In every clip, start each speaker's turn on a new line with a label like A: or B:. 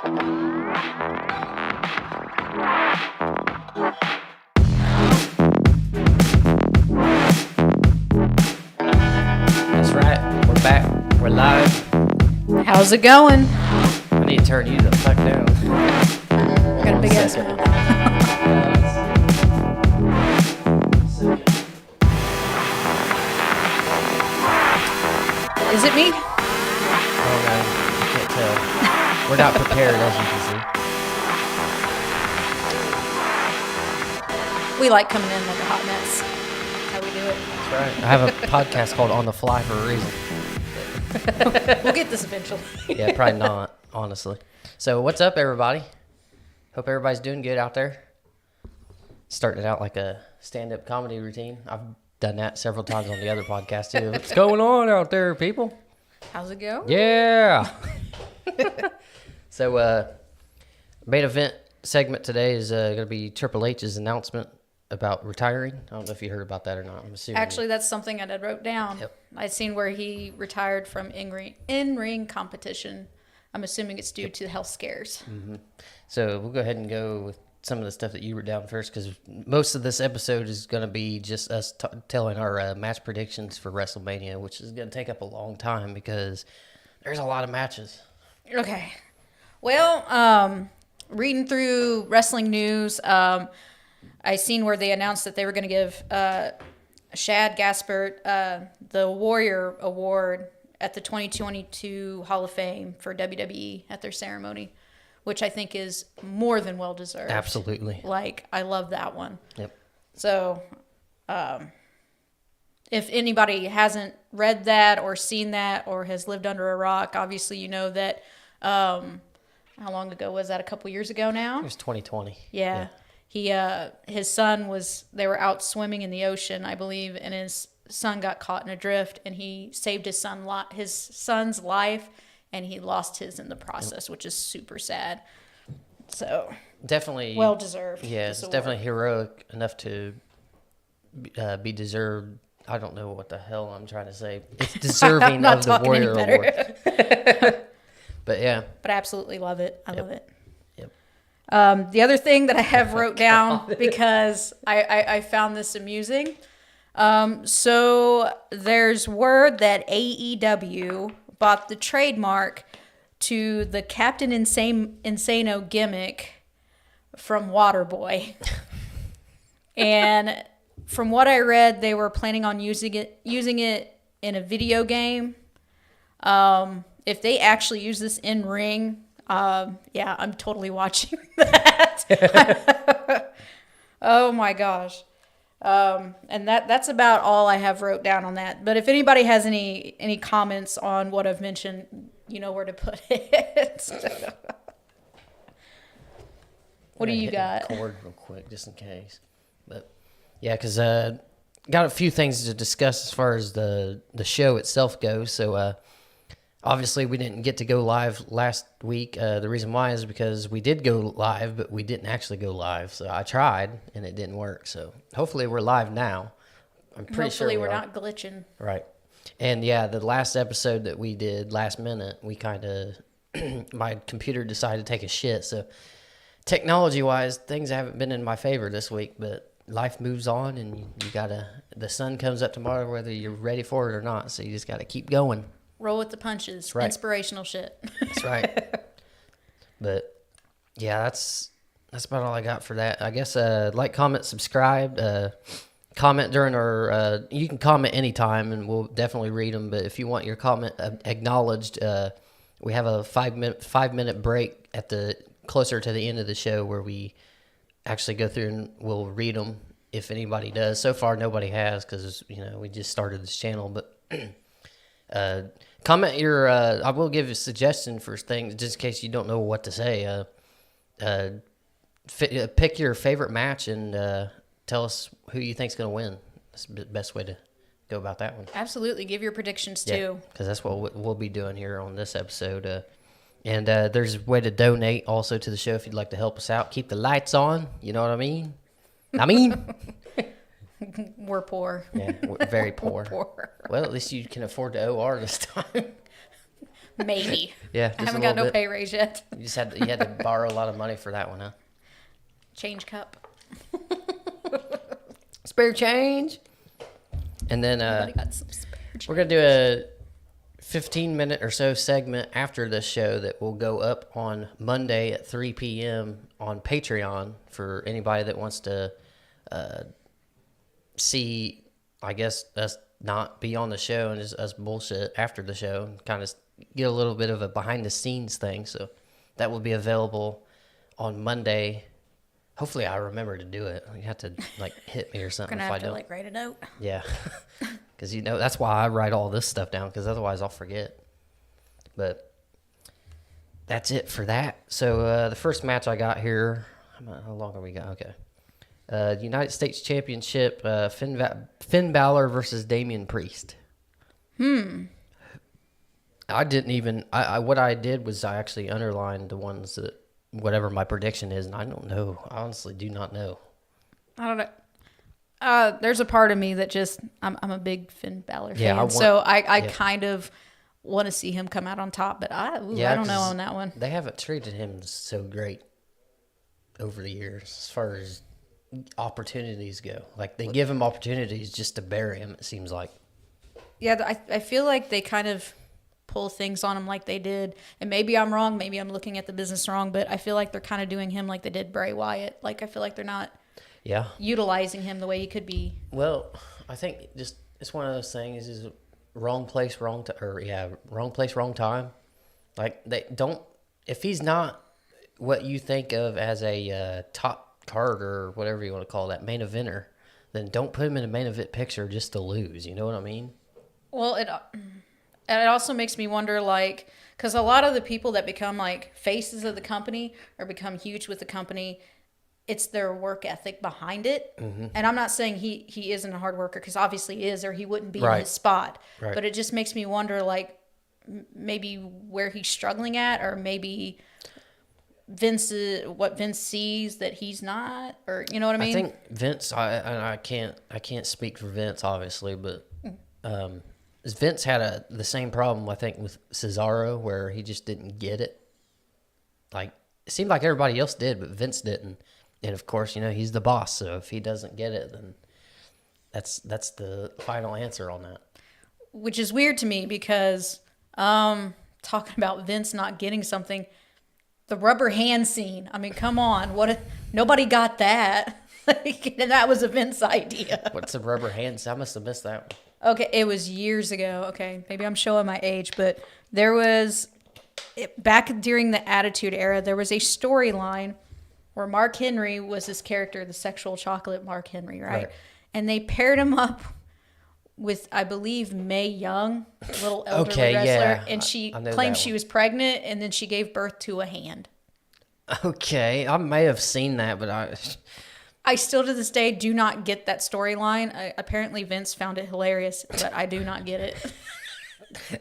A: That's right. We're back. We're live.
B: How's it going?
A: I need to turn you the fuck down.
B: I got a big ass mouth. Is it me?
A: Oh no, I can't tell. We're not prepared, as you can see.
B: We like coming in like a hot mess. That's how we do it.
A: That's right. I have a podcast called On the Fly for a reason.
B: We'll get this eventually.
A: Yeah, probably not, honestly. So, what's up, everybody? Hope everybody's doing good out there. Starting it out like a stand-up comedy routine. I've done that several times on the other podcast, too. What's going on out there, people?
B: How's it go?
A: Yeah. So, main event segment today is going to be Triple H's announcement about retiring. I don't know if you heard about that or not. I'm assuming.
B: Actually, that's something I wrote down.
A: Yep.
B: I'd seen where he retired from in-ring competition. I'm assuming it's due to health scares.
A: Mm-hmm. So we'll go ahead and go with some of the stuff that you wrote down first, because most of this episode is going to be just us telling our match predictions for WrestleMania, which is going to take up a long time because there's a lot of matches.
B: Okay. Well, reading through wrestling news, I seen where they announced that they were going to give Shad Gaspard the Warrior Award at the 2022 Hall of Fame for WWE at their ceremony, which I think is more than well deserved.
A: Absolutely.
B: Like, I love that one.
A: Yep.
B: So, if anybody hasn't read that or seen that or has lived under a rock, obviously you know that, how long ago was that? A couple years ago now?
A: It was 2020.
B: Yeah. His son they were out swimming in the ocean, I believe, and his son got caught in a drift, and he saved his son's life, and he lost his in the process, which is super sad. So
A: definitely
B: well deserved.
A: Yeah, it's definitely heroic enough to be deserved. I don't know what the hell I'm trying to say. It's deserving of the Warrior Award. But yeah.
B: But I absolutely love it. I love it.
A: Yep.
B: The other thing that I have wrote down, because I found this amusing. So there's word that AEW bought the trademark to the Captain Insano gimmick from Waterboy. And from what I read, they were planning on using it in a video game. If they actually use this in ring, yeah, I'm totally watching that. Oh my gosh. And that's about all I have wrote down on that. But if anybody has any comments on what I've mentioned, you know where to put it. What do you got?
A: Record real quick, just in case. But yeah, because got a few things to discuss as far as the show itself goes. So obviously we didn't get to go live last week. The reason why is because we did go live, but we didn't actually go live. So I tried and it didn't work. So hopefully we're live now. I'm pretty sure
B: Hopefully we're not glitching.
A: Right. And yeah, the last episode that we did last minute, we kind of, my computer decided to take a shit. So technology-wise, things haven't been in my favor this week, but life moves on, and you gotta, the sun comes up tomorrow whether you're ready for it or not. So you just got to keep going.
B: Roll with the punches. That's right. Inspirational shit.
A: That's right. But yeah, that's about all I got for that. I guess like, comment, subscribe, comment during our you can comment anytime and we'll definitely read them, but if you want your comment acknowledged, we have a 5-minute break at the closer to the end of the show where we actually go through and we'll read them if anybody does. So far nobody has, because we just started this channel, but comment your I will give a suggestion for things just in case you don't know what to say. Pick your favorite match and tell us who you think's going to win. That's the best way to go about that one.
B: Absolutely. Give your predictions too.
A: Because that's what we'll be doing here on this episode. And there's a way to donate also to the show if you'd like to help us out. Keep the lights on. You know what I mean?
B: We're poor.
A: Yeah, we're very poor.
B: We're poor.
A: Well, at least you can afford to OR this time.
B: Maybe.
A: Yeah,
B: I
A: just
B: haven't
A: a
B: got
A: little
B: no
A: bit.
B: pay raise yet.
A: You had to borrow a lot of money for that one, huh?
B: Change cup.
A: Spare change. And then
B: Everybody got some spare change.
A: we're gonna do a 15-minute or so segment after this show that will go up on Monday at 3 p.m. on Patreon for anybody that wants to see, I guess, us not be on the show and just us bullshit after the show and kind of get a little bit of a behind-the-scenes thing. So that will be available on Monday. Hopefully I remember to do it. You have to, hit me or something
B: Gonna
A: if I
B: have to,
A: don't.
B: write a note.
A: Yeah. Because, that's why I write all this stuff down, because otherwise I'll forget. But that's it for that. So the first match I got here, how long have we got? Okay. United States Championship, Finn Balor versus Damian Priest. I didn't even, what I did was I actually underlined the ones that, whatever my prediction is, and I don't know. I honestly do not know.
B: I don't know. There's a part of me that just, I'm a big Finn Balor fan,
A: yeah,
B: I kind of want to see him come out on top, but I don't know on that one.
A: They haven't treated him so great over the years as far as opportunities go. They give him opportunities just to bury him, it seems like.
B: Yeah, I feel like they kind of pull things on him like they did, and maybe I'm wrong, maybe I'm looking at the business wrong, but I feel like they're kind of doing him like they did Bray Wyatt. I feel like they're not utilizing him the way he could be.
A: Well, I think just it's one of those things is wrong place, wrong place, wrong time. They don't, if he's not what you think of as a top card or whatever you want to call that, main eventer, then don't put him in a main event picture just to lose. You know what I mean?
B: Well, it also makes me wonder, because a lot of the people that become faces of the company or become huge with the company, it's their work ethic behind it. Mm-hmm. And I'm not saying he isn't a hard worker, because obviously he is, or he wouldn't be in his spot. Right. But it just makes me wonder, maybe where he's struggling at, or maybe what Vince sees that he's not, or you know what I mean?
A: I think Vince, I can't speak for Vince, obviously, but Vince had the same problem, I think, with Cesaro, where he just didn't get it. It seemed like everybody else did, but Vince didn't. And of course, he's the boss, so if he doesn't get it, then that's the final answer on that.
B: Which is weird to me, because talking about Vince not getting something, the rubber hand scene. I mean, come on, what if nobody got that? And that was a Vince idea.
A: What's the rubber hand scene? I must have missed that one.
B: Okay, it was years ago. Okay, maybe I'm showing my age, but there was, back during the Attitude Era, there was a storyline where Mark Henry was this character, the sexual chocolate Mark Henry, right? And they paired him up with, I believe, Mae Young, a little elderly wrestler,
A: yeah.
B: and she claimed she was pregnant, and then she gave birth to a hand.
A: Okay, I may have seen that, but
B: I still to this day do not get that storyline. Apparently Vince found it hilarious, but I do not get it.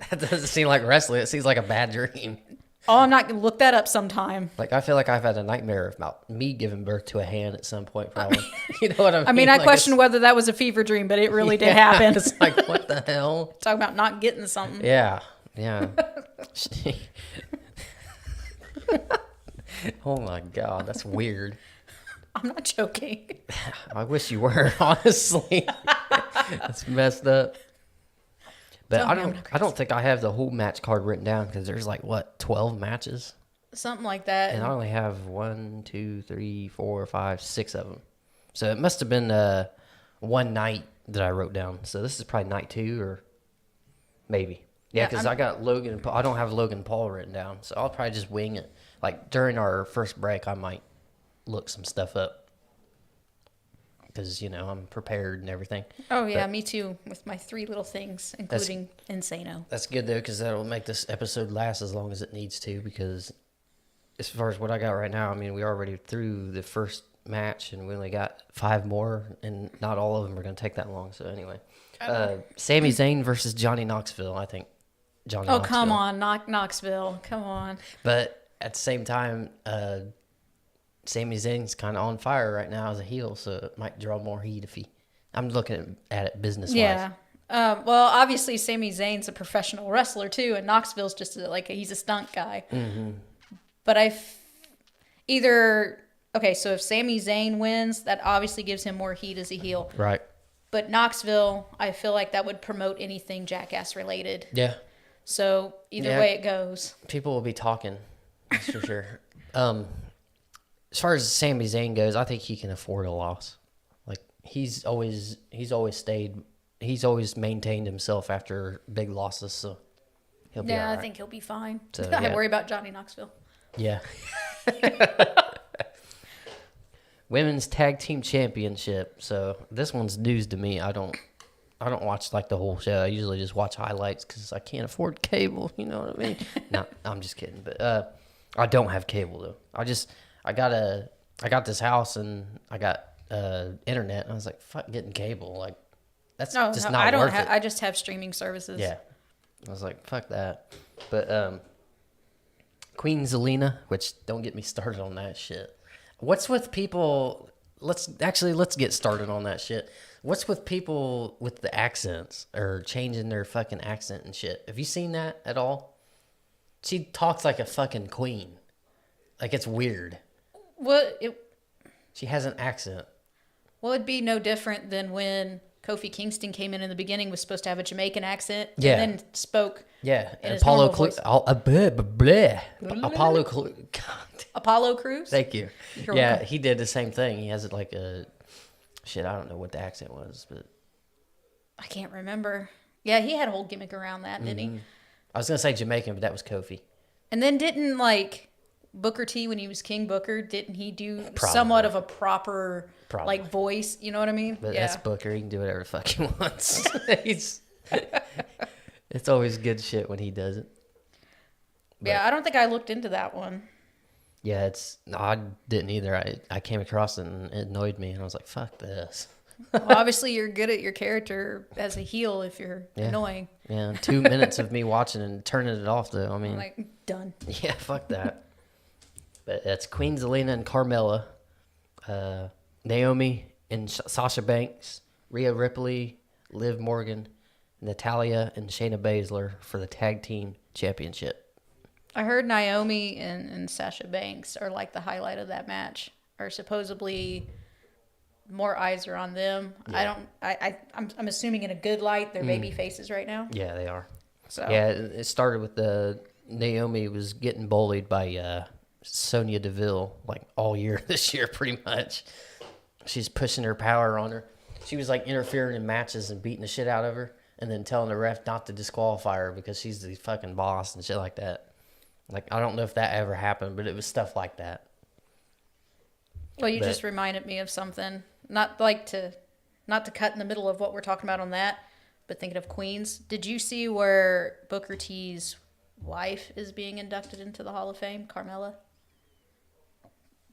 A: That doesn't seem like wrestling. It seems like a bad dream.
B: Oh, I'm not going to look that up sometime.
A: I feel like I've had a nightmare about me giving birth to a hand at some point, probably. You know what I mean?
B: I mean, I question whether that was a fever dream, but it really did happen.
A: It's like, what the hell?
B: Talking about not getting something.
A: Yeah. Oh my God, that's weird.
B: I'm not joking.
A: I wish you were, honestly. That's messed up. But I don't think I have the whole match card written down, because there's 12 matches?
B: Something like that.
A: And I only have 1, 2, 3, 4, 5, 6 of them. So it must have been one night that I wrote down. So this is probably night 2 or maybe. Yeah, because I got Logan and Paul. I don't have Logan and Paul written down. So I'll probably just wing it. During our first break, I might look some stuff up. Because, I'm prepared and everything.
B: Oh, yeah, me too, with my 3 little things, including Insano.
A: That's good, though, because that'll make this episode last as long as it needs to, because as far as what I got right now, I mean, we already through the first match, and we only got 5 more, and not all of them are going to take that long. So, anyway. Sami Zayn versus Johnny Knoxville, I think. Knoxville.
B: Come on, Knoxville. Come on.
A: But at the same time, Sami Zayn's kind of on fire right now as a heel, so it might draw more heat if I'm looking at it business-wise.
B: Yeah, Well, obviously, Sami Zayn's a professional wrestler too, and Knoxville's just he's a stunt guy.
A: Mm-hmm.
B: But so if Sami Zayn wins, that obviously gives him more heat as a heel.
A: Right.
B: But Knoxville, I feel like that would promote anything Jackass related.
A: Yeah.
B: So either way it goes.
A: People will be talking, that's for sure. As far as Sami Zayn goes, I think he can afford a loss. Like he's always maintained himself after big losses, so he'll be all right.
B: I think he'll be fine.
A: So,
B: I worry about Johnny Knoxville.
A: Yeah. Women's Tag Team Championship. So this one's news to me. I don't watch like the whole show. I usually just watch highlights because I can't afford cable. You know what I mean? No, I'm just kidding. But I don't have cable though. I got this house and I got internet. And I was like, fuck getting cable. Like that's not worth it.
B: I just have streaming services.
A: Yeah. I was like, fuck that. But Queen Zelena, which don't get me started on that shit. What's with people? Let's get started on that shit. What's with people with the accents or changing their fucking accent and shit? Have you seen that at all? She talks like a fucking queen. Like it's weird. She has an accent.
B: Well, it'd be no different than when Kofi Kingston came in the beginning, was supposed to have a Jamaican accent,
A: Yeah.
B: and then spoke.
A: Yeah,
B: in his
A: Apollo
B: normal voice. Apollo Crews.
A: Thank you.
B: You're
A: Yeah,
B: welcome.
A: he did the same thing. He has like a shit. I don't know what the accent was, but
B: I can't remember. Yeah, he had a whole gimmick around that, didn't he?
A: I was gonna say Jamaican, but that was Kofi.
B: And then didn't Booker T, when he was King Booker, didn't he do
A: Probably.
B: somewhat of a proper
A: Probably.
B: voice? You know what I mean?
A: But
B: yeah.
A: that's Booker. He can do whatever the fuck he wants. It's always good shit when he does it.
B: Yeah, I don't think I looked into that one.
A: Yeah, I didn't either. I came across it and it annoyed me, and I was like, fuck this.
B: Well, obviously, you're good at your character as a heel if you're annoying.
A: Yeah, 2 minutes of me watching and turning it off, though. I mean,
B: I'm done.
A: yeah, fuck that. But that's Queen Zelena and Carmella, Naomi and Sasha Banks, Rhea Ripley, Liv Morgan, Natalya, and Shayna Baszler for the Tag Team Championship.
B: I heard Naomi and Sasha Banks are like the highlight of that match. Or supposedly more eyes are on them.
A: Yeah.
B: I'm assuming in a good light. They're baby faces right now.
A: Yeah, they are.
B: So
A: Yeah, it started with Naomi was getting bullied by Sonya Deville like all year this year, pretty much. She's pushing her power on her. She was like interfering in matches and beating the shit out of her, and then telling the ref not to disqualify her because she's the fucking boss and shit like that. Like, I don't know if that ever happened, but it was stuff like that.
B: Well, you just reminded me of something. Not to cut in the middle of what we're talking about on that, but thinking of Queens. Did you see where Booker T's wife is being inducted into the Hall of Fame, Carmella?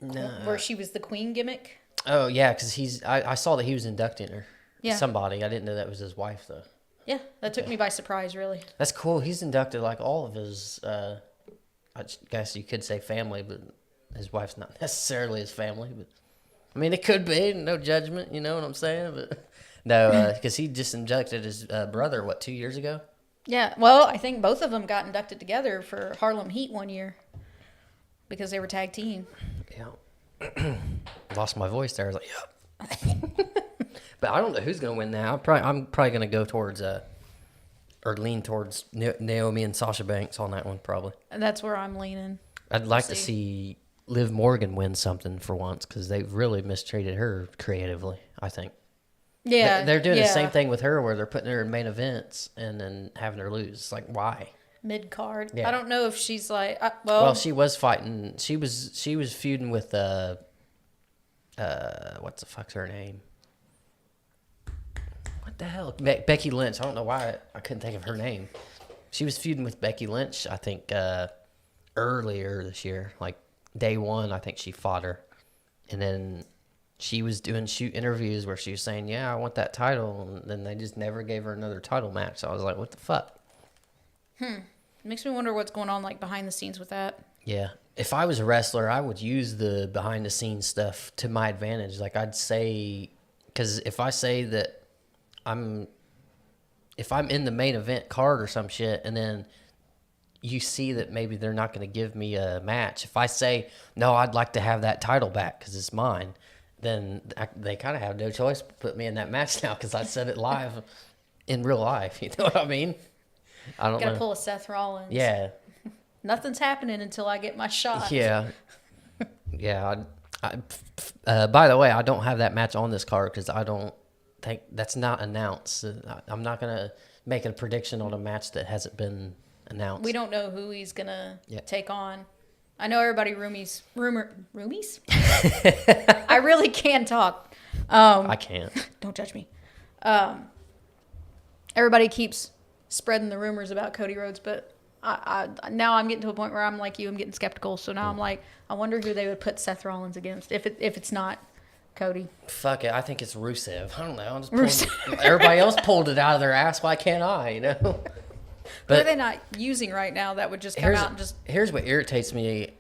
A: No.
B: Where she was the queen gimmick?
A: Oh, yeah, because I saw that he was inducting her.
B: Yeah.
A: Somebody. I didn't know that was his wife, though.
B: Yeah, that took me by surprise, really.
A: That's cool. He's inducted like all of his, I guess you could say family, but his wife's not necessarily his family. But I mean, it could be. No judgment, you know what I'm saying? But no, because he just inducted his brother, 2 years ago?
B: Yeah, well, I think both of them got inducted together for Harlem Heat one year because they were tag team.
A: Yeah. Lost my voice there. I was like, yeah. But I don't know who's going to win now. I'm probably going to go towards, or lean towards Naomi and Sasha Banks on that one, probably.
B: And that's where I'm leaning.
A: I'd like to see Liv Morgan win something for once because they've really mistreated her creatively, I think.
B: Yeah.
A: They're doing the same thing with her where they're putting her in main events and then having her lose. It's like, why?
B: Mid card.
A: Yeah.
B: I don't know if she's like,
A: Well, she was fighting. She was feuding with what the fuck's her name? What the hell? Becky Lynch. I don't know why I couldn't think of her name. She was feuding with Becky Lynch, I think, earlier this year. Like, day one, I think she fought her. And then she was doing shoot interviews where she was saying, yeah, I want that title. And then they just never gave her another title match. So I was like, what the fuck?
B: It makes me wonder what's going on like behind the scenes with that.
A: Yeah. If I was a wrestler, I would use the behind the scenes stuff to my advantage. Like I'd say, because if I say that I'm if I'm in the main event card or some shit, and then you see that maybe they're not going to give me a match. If I say, no, I'd like to have that title back because it's mine, then they kind of have no choice but put me in that match now because I said it live in real life. You know what I mean? I don't know.
B: Gotta pull a Seth Rollins.
A: Yeah.
B: Nothing's happening until I get my shot.
A: Yeah. Yeah. By the way, I don't have that match on this card because I don't think that's not announced. I'm not going to make a prediction on a match that hasn't been announced.
B: We don't know who he's gonna take on. I know everybody roomies. I really can talk.
A: I can't.
B: Don't judge me. Everybody keeps spreading the rumors about Cody Rhodes, but I now I'm getting to a point where I'm like you. I'm getting skeptical. So now I'm like, I wonder who they would put Seth Rollins against if it's not Cody.
A: Fuck it. I think it's Rusev. I don't know. I'm just everybody else pulled it out of their ass. Why can't I? You know.
B: But what are they not using right now that would just come out and just...
A: Here's what irritates me.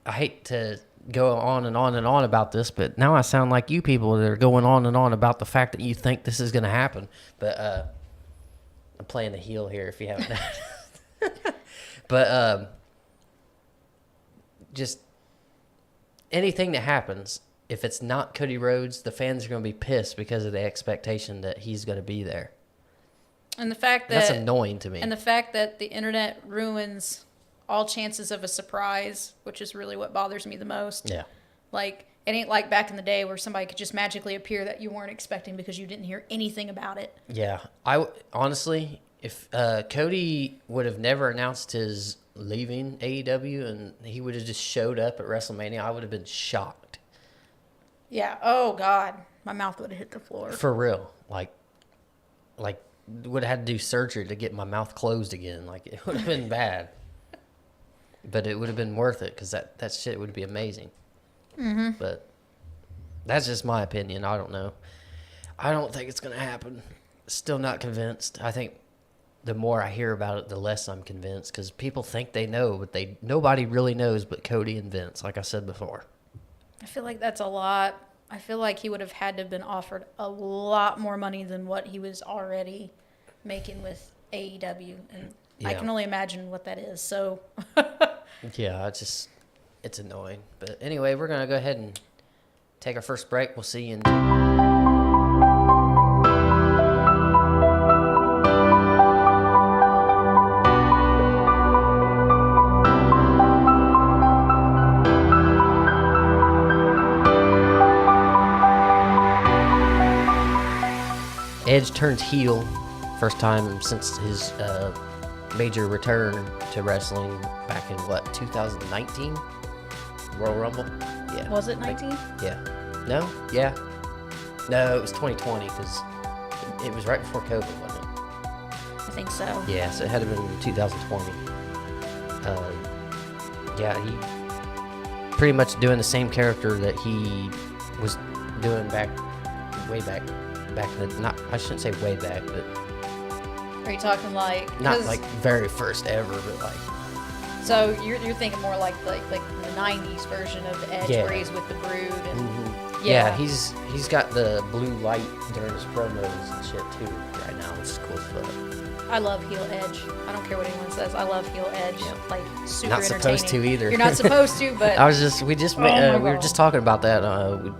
A: I hate to go on and on and on about this, but now I sound like you people that are going on and on about the fact that you think this is going to happen. But I'm playing the heel here if you haven't. But just anything that happens, if it's not Cody Rhodes, the fans are going to be pissed because of the expectation that he's going to be there.
B: And the fact that...
A: That's annoying to me.
B: And the fact that the internet ruins all chances of a surprise, which is really what bothers me the most.
A: Yeah.
B: Like, it ain't like back in the day where somebody could just magically appear that you weren't expecting because you didn't hear anything about it.
A: Yeah. Honestly, if Cody would have never announced his leaving AEW and he would have just showed up at WrestleMania, I would have been shocked.
B: Yeah. Oh, God. My mouth would have hit the floor.
A: For real. Like would have had to do surgery to get my mouth closed again. Like, it would have been bad. But it would have been worth it because that shit would be amazing. Mm-hmm. But that's just my opinion. I don't know. I don't think it's going to happen. Still not convinced. I think the more I hear about it, the less I'm convinced because people think they know, but nobody really knows but Cody and Vince, like I said before.
B: I feel like that's a lot. I feel like he would have had to have been offered a lot more money than what he was already making with AEW. And I can only imagine what that is. So,
A: yeah, it's annoying. But anyway, we're going to go ahead and take our first break. We'll see you in... Edge turns heel, first time since his major return to wrestling back in, 2019? Royal Rumble? Yeah.
B: Was it 19?
A: Yeah. No? Yeah. No, it was 2020 because it was right before COVID, wasn't it?
B: I think so.
A: Yeah, so it had to have been 2020. Yeah, he pretty much doing the same character that he was doing way back in the, I shouldn't say way back, but
B: are you talking like
A: not like very first ever, but like,
B: so you're thinking more like the 90s version of Edge where he's with the Brood and
A: yeah, he's got the blue light during his promos and shit too right now, which is cool as fuck.
B: I love heel Edge. I don't care what anyone says. I love heel Edge. Yeah. Like super
A: not
B: entertaining.
A: Supposed to either.
B: You're not supposed to, but
A: we were just talking about that. We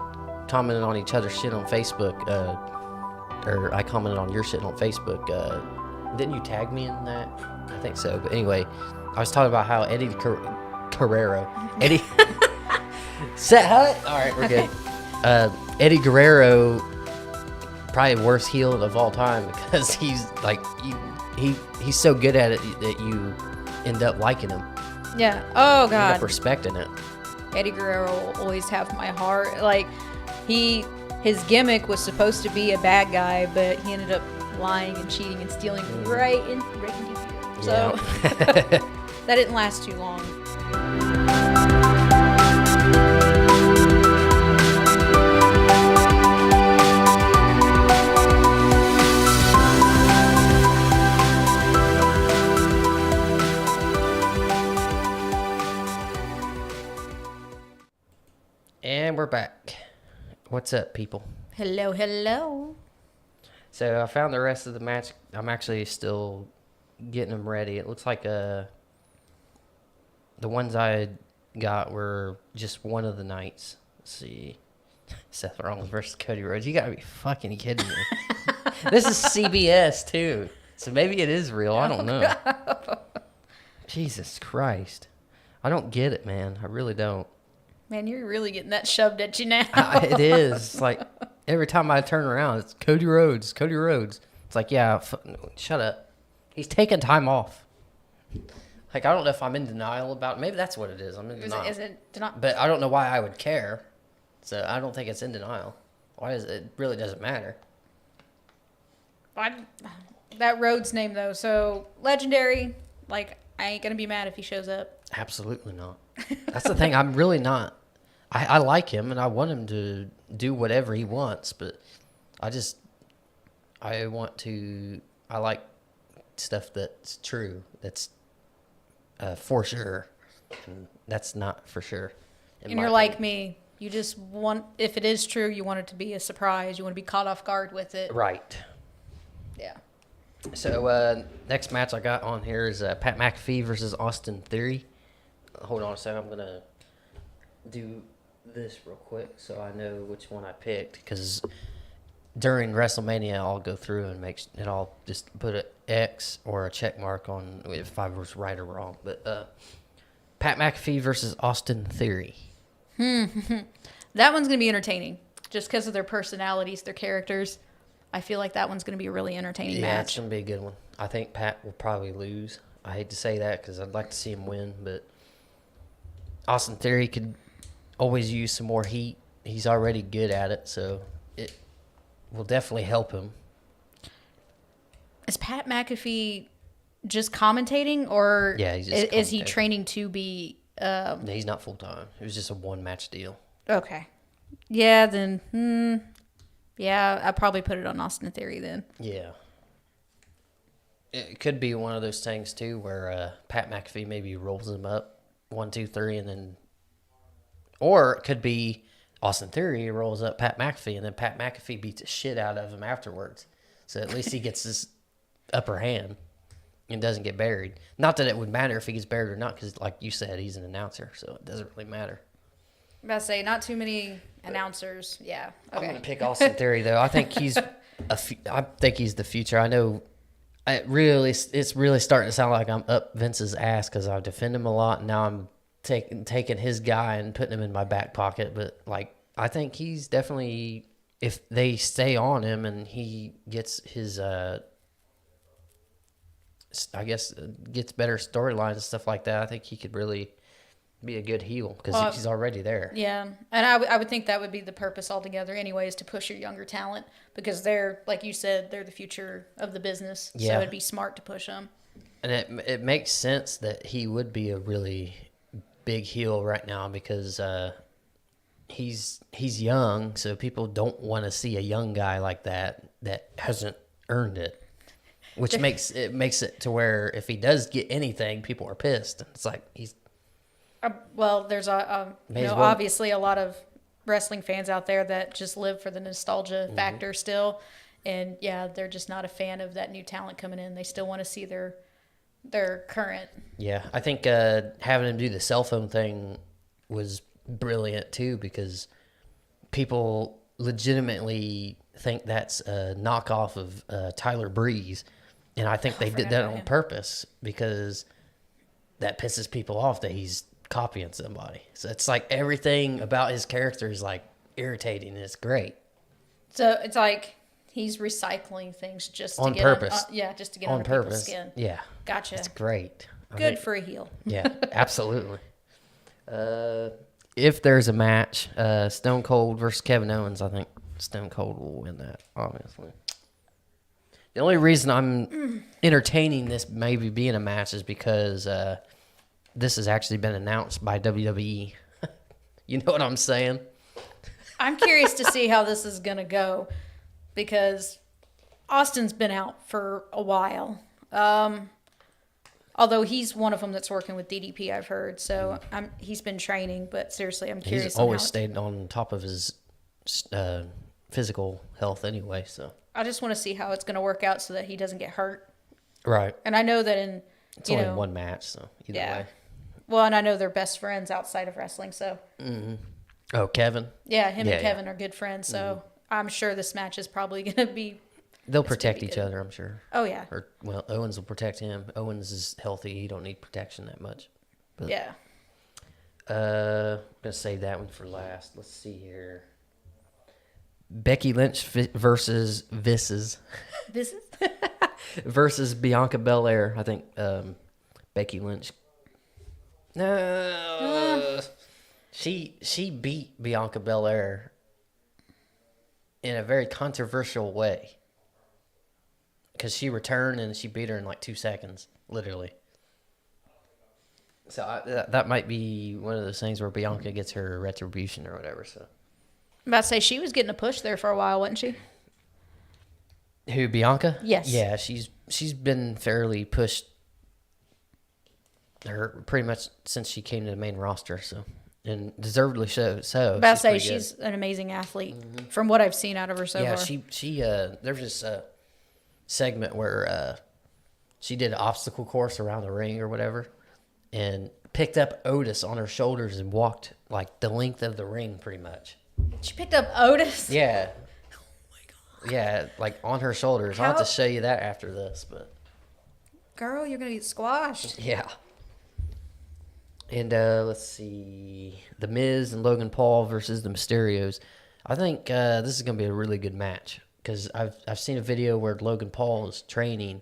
A: commented on each other's shit on Facebook. Or I commented on your shit on Facebook. Didn't you tag me in that? I think so. But anyway, I was talking about how Eddie Guerrero. Set hut? All right, we're good. Eddie Guerrero, probably the worst heel of all time because he's like, he's so good at it that you end up liking him.
B: Yeah. Oh, God.
A: You end up respecting it.
B: Eddie Guerrero will always have my heart. Like, his gimmick was supposed to be a bad guy, but he ended up lying and cheating and stealing right in deep here. So that didn't last too long.
A: And we're back. What's up, people?
B: Hello.
A: So I found the rest of the match. I'm actually still getting them ready. It looks like the ones I got were just one of the nights. Let's see. Seth Rollins versus Cody Rhodes. You gotta be fucking kidding me. This is CBS too. So maybe it is real. I don't know. Jesus Christ. I don't get it, man. I really don't.
B: Man, you're really getting that shoved at you now.
A: It is. It's like every time I turn around, it's Cody Rhodes. Cody Rhodes. It's like, yeah, shut up. He's taking time off. Like, I don't know if I'm in denial about it. Maybe that's what it is. I'm in denial.
B: Is it denial?
A: But I don't know why I would care. So I don't think it's in denial. Why is it? It really doesn't matter.
B: That Rhodes name, though, so legendary. Like, I ain't going to be mad if he shows up.
A: Absolutely not. That's the thing. I'm really not. I like him, and I want him to do whatever he wants, but I like stuff that's true, that's for sure, and that's not for sure.
B: And you're like me. You just want, if it is true, you want it to be a surprise. You want to be caught off guard with it.
A: Right.
B: Yeah.
A: So next match I got on here is Pat McAfee versus Austin Theory. Hold on a second. I'm going to do this real quick so I know which one I picked, because during WrestleMania I'll go through and I'll just put an X or a check mark on if I was right or wrong. But Pat McAfee versus Austin Theory.
B: That one's going to be entertaining just because of their personalities, their characters. I feel like that one's going to be a really entertaining match.
A: Yeah, it's going to be a good one. I think Pat will probably lose. I hate to say that because I'd like to see him win, but Austin Theory could always use some more heat. He's already good at it, so it will definitely help him.
B: Is Pat McAfee just commentating, or
A: yeah, he's just
B: is he training to be...
A: No, he's not full-time. It was just a one-match deal.
B: Okay. Yeah, then... Yeah, I'd probably put it on Austin Theory then.
A: Yeah. It could be one of those things, too, where Pat McAfee maybe rolls him up 1, 2, 3, and then... Or it could be Austin Theory rolls up Pat McAfee, and then Pat McAfee beats the shit out of him afterwards. So at least he gets his upper hand and doesn't get buried. Not that it would matter if he gets buried or not, because like you said, he's an announcer, so it doesn't really matter.
B: I'm about to say, not too many announcers. Yeah. Okay.
A: I'm going to pick Austin Theory, though. I think he's the future. I know it's really starting to sound like I'm up Vince's ass because I defend him a lot, and now I'm taking his guy and putting him in my back pocket. But like, I think he's definitely, if they stay on him and he gets his, I guess, gets better storylines and stuff like that, I think he could really be a good heel because he's already there.
B: Yeah, and I would think that would be the purpose altogether anyway, is to push your younger talent, because they're, like you said, they're the future of the business. Yeah. So it'd be smart to push them.
A: And it makes sense that he would be a really big heel right now, because he's young, so people don't want to see a young guy like that hasn't earned it, which makes it to where if he does get anything, people are pissed. It's like he's
B: well, there's obviously a lot of wrestling fans out there that just live for the nostalgia factor still, and yeah, they're just not a fan of that new talent coming in. They still want to see their current. Yeah,
A: I think having him do the cell phone thing was brilliant too, because people legitimately think that's a knockoff of Tyler Breeze, and I think they did that on purpose because that pisses people off that he's copying somebody. So it's like everything about his character is like irritating, and it's great.
B: So it's like he's recycling things just to
A: on
B: get
A: purpose.
B: Just to get on people's skin.
A: Yeah,
B: gotcha.
A: It's great.
B: Good for a heel.
A: Yeah, absolutely. If there's a match, Stone Cold versus Kevin Owens, I think Stone Cold will win that, obviously. The only reason I'm entertaining this maybe being a match is because this has actually been announced by WWE. You know what I'm saying?
B: I'm curious to see how this is going to go, because Austin's been out for a while. Although he's one of them that's working with DDP, I've heard. So he's been training, but seriously, I'm curious.
A: He's always stayed on top of his physical health anyway. So
B: I just want to see how it's going to work out so that he doesn't get hurt.
A: Right.
B: And I know that
A: It's only one match, so either way.
B: Well, and I know they're best friends outside of wrestling, so.
A: Mm-hmm. Oh, Kevin?
B: Yeah, him and Kevin are good friends, so I'm sure this match is probably going to be.
A: They'll protect each other, I'm sure.
B: Oh, yeah.
A: Or, well, Owens will protect him. Owens is healthy. He don't need protection that much. But,
B: yeah.
A: I'm going to save that one for last. Let's see here. Becky Lynch versus versus Bianca Belair. I think Becky Lynch. No. She beat Bianca Belair in a very controversial way. Because she returned and she beat her in like 2 seconds, literally. So that might be one of those things where Bianca gets her retribution or whatever. So
B: I'm about to say she was getting a push there for a while, wasn't she?
A: Who, Bianca?
B: Yes.
A: Yeah, she's been fairly pushed. Her pretty much since she came to the main roster. So and deservedly so. So
B: about to say she's an amazing athlete from what I've seen out of her so far.
A: Yeah, she there's this segment where she did an obstacle course around the ring or whatever, and picked up Otis on her shoulders and walked like the length of the ring pretty much.
B: She picked up Otis?
A: Yeah. Oh my god. Yeah, like on her shoulders. I'll have to show you that after this, but
B: girl, you're gonna get squashed.
A: Yeah. And let's see, The Miz and Logan Paul versus the Mysterios. I think this is gonna be a really good match because I've seen a video where Logan Paul is training,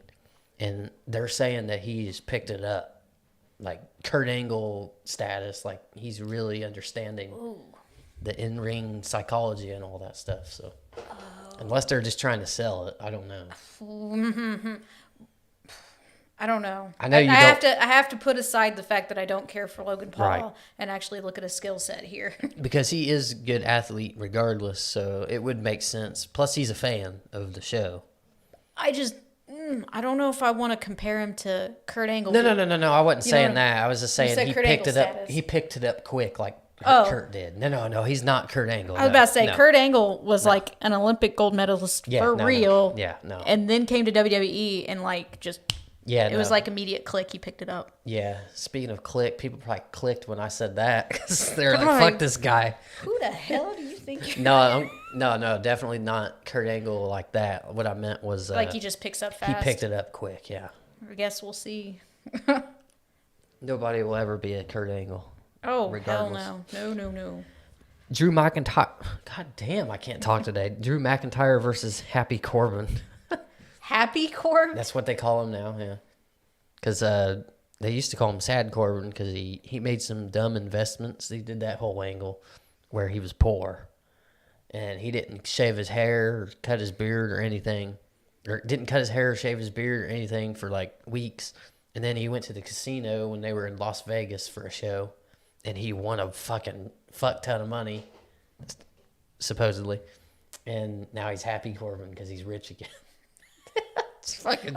A: and they're saying that he's picked it up, like Kurt Angle status, like he's really understanding the in-ring psychology and all that stuff. So unless they're just trying to sell it, I don't know.
B: I don't know.
A: I know you
B: don't. I have to put aside the fact that I don't care for Logan Paul
A: Right.
B: and actually look at his skill set here.
A: Because he is a good athlete regardless, so it would make sense. Plus, he's a fan of the show.
B: I don't know if I want to compare him to Kurt Angle.
A: No. I wasn't saying that. I was just saying he
B: Kurt
A: picked
B: Angle
A: it up.
B: status.
A: He picked it up quick, like Kurt did. No. He's not Kurt Angle.
B: I was about to say Kurt Angle was like an Olympic gold medalist for real.
A: No. Yeah, no.
B: And then came to WWE and like just.
A: Yeah,
B: it was like immediate click. He picked it up.
A: Yeah. Speaking of click, people probably clicked when I said that because they're like, "Fuck this guy."
B: Who the hell do you think?
A: No, definitely not Kurt Angle like that. What I meant was
B: like he just picks up fast.
A: He picked it up quick. Yeah.
B: I guess we'll see.
A: Nobody will ever be a Kurt Angle.
B: Oh,
A: regardless.
B: hell no. No.
A: Drew McIntyre. God damn, I can't talk today. Drew McIntyre versus Happy Corbin.
B: Happy Corbin?
A: That's what they call him now, yeah. Because they used to call him Sad Corbin because he made some dumb investments. He did that whole angle where he was poor. And he didn't shave his hair or cut his beard or anything. Or didn't cut his hair or shave his beard or anything for like weeks. And then he went to the casino when they were in Las Vegas for a show. And he won a fucking fuck ton of money, supposedly. And now he's Happy Corbin because he's rich again.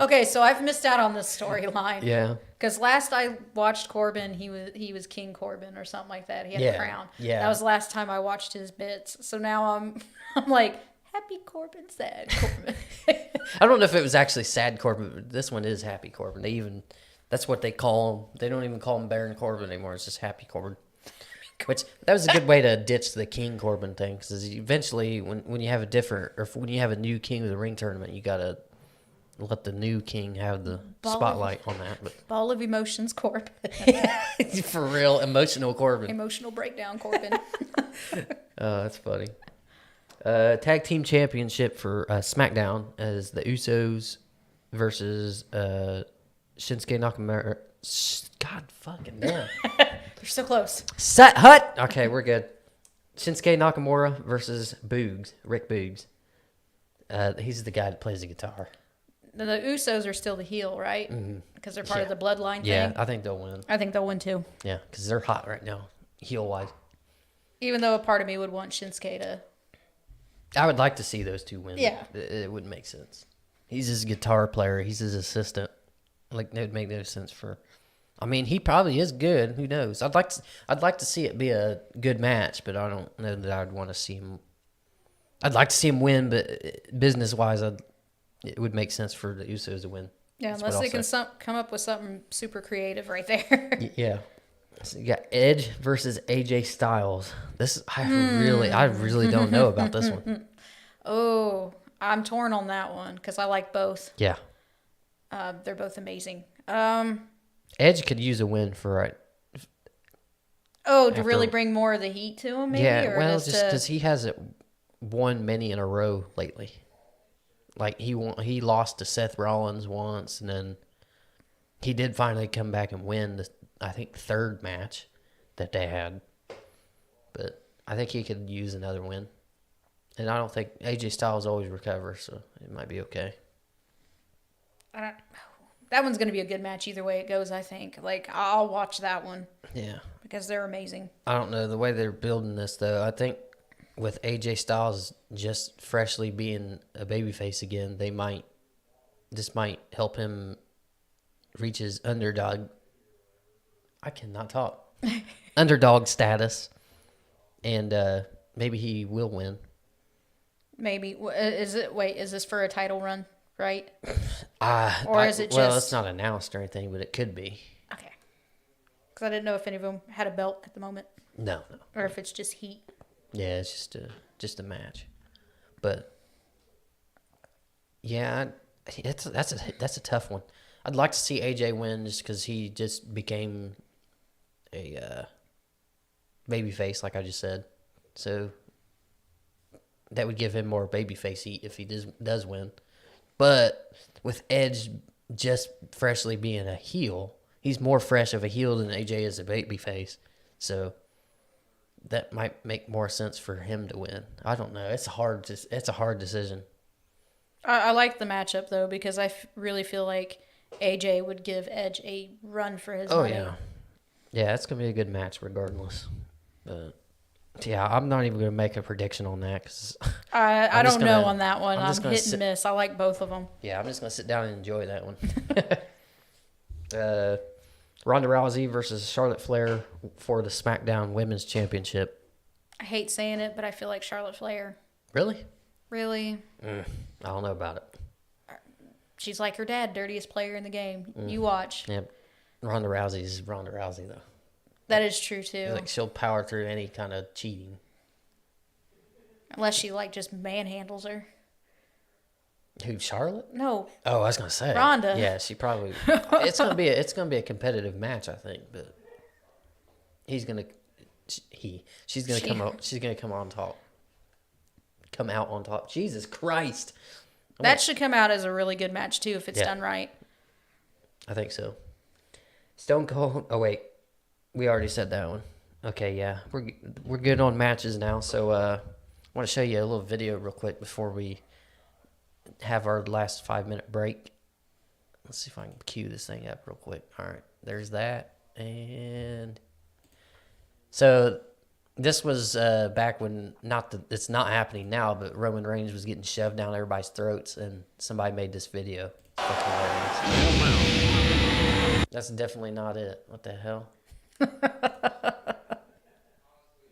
B: Okay, so I've missed out on this storyline.
A: Yeah.
B: Because last I watched Corbin, he was King Corbin or something like that. He had a crown.
A: Yeah.
B: That was the last time I watched his bits. So now I'm like, Happy Corbin, Sad Corbin.
A: I don't know if it was actually Sad Corbin, but this one is Happy Corbin. That's what they call him. They don't even call him Baron Corbin anymore. It's just Happy Corbin. Which, that was a good way to ditch the King Corbin thing. Because eventually, when you have when you have a new King of the Ring tournament, you got to let the new king have the spotlight on that. But
B: Ball of Emotions Corbin.
A: For real, emotional Corbin.
B: Emotional breakdown Corbin.
A: Oh, that's funny. Tag team championship for SmackDown as the Usos versus Shinsuke Nakamura. God fucking damn.
B: They're so close.
A: Set hut. Okay, we're good. Shinsuke Nakamura versus Boogs, Rick Boogs. He's the guy that plays the guitar.
B: The Usos are still the heel, right? Because they're part of the bloodline thing.
A: Yeah, I think they'll win.
B: I think they'll win too.
A: Yeah, because they're hot right now, heel-wise.
B: Even though a part of me would want Shinsuke to...
A: I would like to see those two win.
B: Yeah.
A: It wouldn't make sense. He's his guitar player. He's his assistant. Like, it would make no sense for... I mean, he probably is good. Who knows? I'd like to see it be a good match, but I don't know that I'd want to see him I'd like to see him win, but business-wise, it would make sense for the Usos to win.
B: Yeah,
A: That's
B: unless
A: what
B: they
A: I'll
B: can
A: say.
B: come up with something super creative right there.
A: Yeah. So you got Edge versus AJ Styles. I really don't know about this one.
B: Oh, I'm torn on that one because I like both.
A: Yeah.
B: They're both amazing.
A: Edge could use a win for right.
B: To really bring more of the heat to him, maybe?
A: Yeah,
B: or
A: well,
B: just
A: because he hasn't won many in a row lately. Like he lost to Seth Rollins once, and then he did finally come back and win the, I think, third match that they had. But I think he could use another win. And I don't think AJ Styles always recovers, so it might be okay.
B: That one's going to be a good match either way it goes, I think. Like, I'll watch that one.
A: Yeah.
B: Because they're amazing.
A: I don't know. The way they're building this, though, I think with AJ Styles just freshly being a babyface again, this might help him reach his underdog. I cannot talk. Underdog status. And maybe he will win.
B: Maybe. Is this for a title run, right? Is it just...
A: Well, it's not announced or anything, but it could be.
B: Okay. Because I didn't know if any of them had a belt at the moment.
A: No.
B: Or if it's just heat.
A: Yeah, it's just a match. But, yeah, that's a tough one. I'd like to see AJ win just because he just became a babyface, like I just said. So that would give him more babyface heat if he does win. But with Edge just freshly being a heel, he's more fresh of a heel than AJ is a babyface. So that might make more sense for him to win. I don't know. It's a hard decision.
B: I like the matchup, though, because I really feel like AJ would give Edge a run for his money.
A: Yeah. Yeah, it's going to be a good match regardless. But, yeah, I'm not even going to make a prediction on that. Cause
B: I don't know on that one. I'm hit and miss. I like both of them.
A: Yeah, I'm just going to sit down and enjoy that one. Ronda Rousey versus Charlotte Flair for the SmackDown Women's Championship.
B: I hate saying it, but I feel like Charlotte Flair.
A: Really?
B: Really?
A: I don't know about it.
B: She's like her dad, dirtiest player in the game. You watch.
A: Yeah, Ronda Rousey is Ronda Rousey, though.
B: That is true, too.
A: Like, she'll power through any kind of cheating.
B: Unless she, just manhandles her.
A: Who, Charlotte?
B: No.
A: Oh, I was gonna say
B: Ronda.
A: Yeah, she probably. It's gonna be a competitive match, I think. But she's gonna come on top. Come out on top. Jesus Christ.
B: That should come out as a really good match too if it's done right.
A: I think so. Stone Cold. Oh wait, we already said that one. Okay, yeah, we're good on matches now. So I want to show you a little video real quick before we have our last 5-minute break. Let's see if I can cue this thing up real quick. All right, there's that. And so this was back when it's not happening now, but Roman Reigns was getting shoved down everybody's throats, and somebody made this video. It's fucking hilarious. That's definitely not it. What the hell?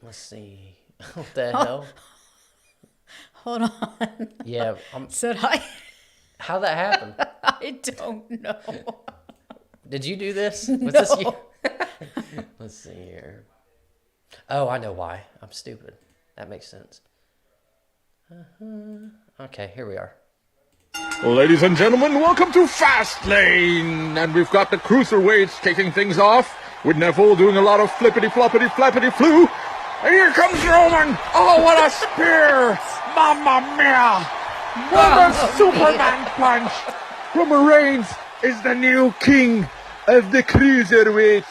A: Let's see. What the hell?
B: Hold on.
A: Yeah. How'd that happen?
B: I don't know.
A: Did you do this? Was this you? Let's see here. Oh, I know why. I'm stupid. That makes sense. Okay, here we are.
C: Ladies and gentlemen, welcome to Fastlane! And we've got the Cruiserweights kicking things off, with Neville doing a lot of flippity-floppity-flappity-flew. And here comes Roman! Oh, what a spear! Mamma mia! What a Superman punch! Roman Reigns is the new king of the Cruiserweights.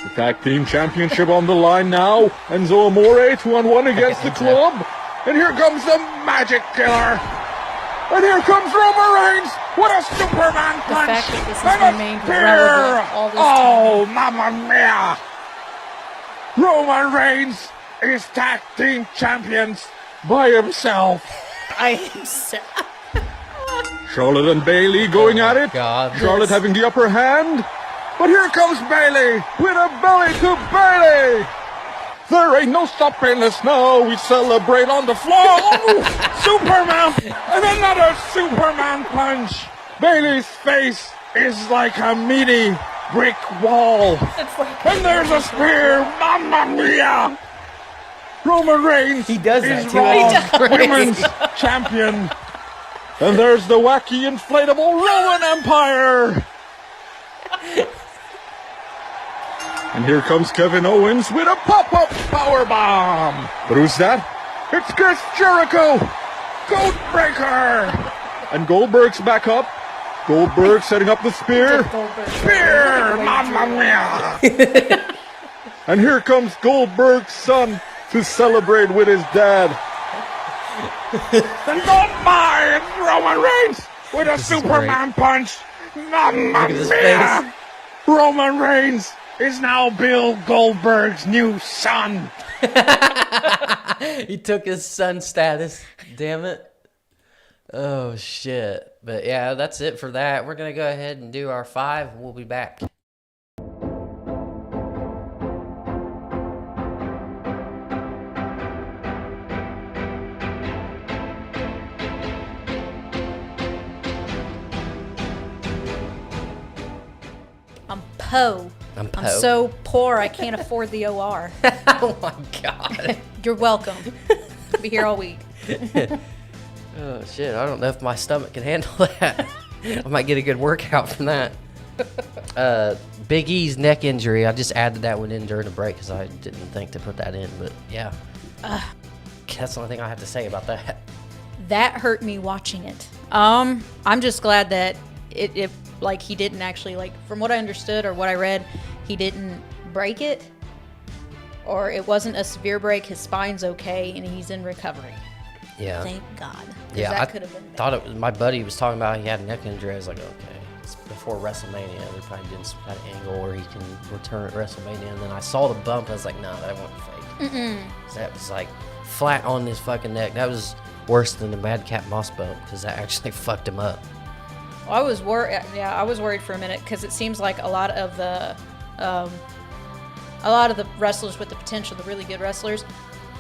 C: The Tag Team Championship on the line now. Enzo Amore 2-on-1 against the club. And here comes the Magic Killer. And here comes Roman Reigns. What a Superman punch.
B: The fact that this has remained relevant all this
C: time. Mamma mia. Roman Reigns is Tag Team Champions by himself. Charlotte and Bayley going at it.
A: God.
C: Charlotte having the upper hand. But here comes Bayley with a belly to Bayley. There ain't no stopping us now. We celebrate on the floor. Oh, Superman! And another Superman punch. Bailey's face is like a meaty brick wall. And there's a spear. Mamma mia! Roman Reigns
A: He does that
C: is
A: too.
C: Raw Women's Champion. And there's the wacky inflatable Roman Empire. And here comes Kevin Owens with a pop-up powerbomb. But who's that? It's Chris Jericho. Codebreaker. And Goldberg's back up. Goldberg setting up the spear. Spear! Mamma mia! And here comes Goldberg's son to celebrate with his dad. And don't mind Roman Reigns with a Superman punch. Mamma mia! Roman Reigns is now Bill Goldberg's new son.
A: He took his son status. Damn it. Oh, shit. But yeah, that's it for that. We're going to go ahead and do our 5. We'll be back.
B: I'm so poor I can't afford the OR.
A: Oh my God.
B: You're welcome. I'll be here all week.
A: Oh shit, I don't know if my stomach can handle that. I might get a good workout from that. Big E's neck injury, I just added that one in during the break because I didn't think to put that in, but yeah. That's the only thing I have to say about that.
B: That hurt me watching it. I'm just glad that it like he didn't actually, like, from what I understood or what I read, he didn't break it, or it wasn't a severe break. His spine's okay and he's in recovery.
A: Yeah.
B: Thank God.
A: Yeah,
B: that
A: I
B: could have been bad.
A: thought it was, my buddy was talking about he had a neck injury. I was like, okay, it's before WrestleMania. They're probably doing some kind of angle where he can return at WrestleMania. And then I saw the bump. I was like, no, that wasn't fake. So that was like flat on his fucking neck. That was worse than the Madcap Moss bump because that actually fucked him up.
B: Well, I was worried. Yeah, I was worried for a minute because it seems like a lot of the wrestlers with the potential, the really good wrestlers,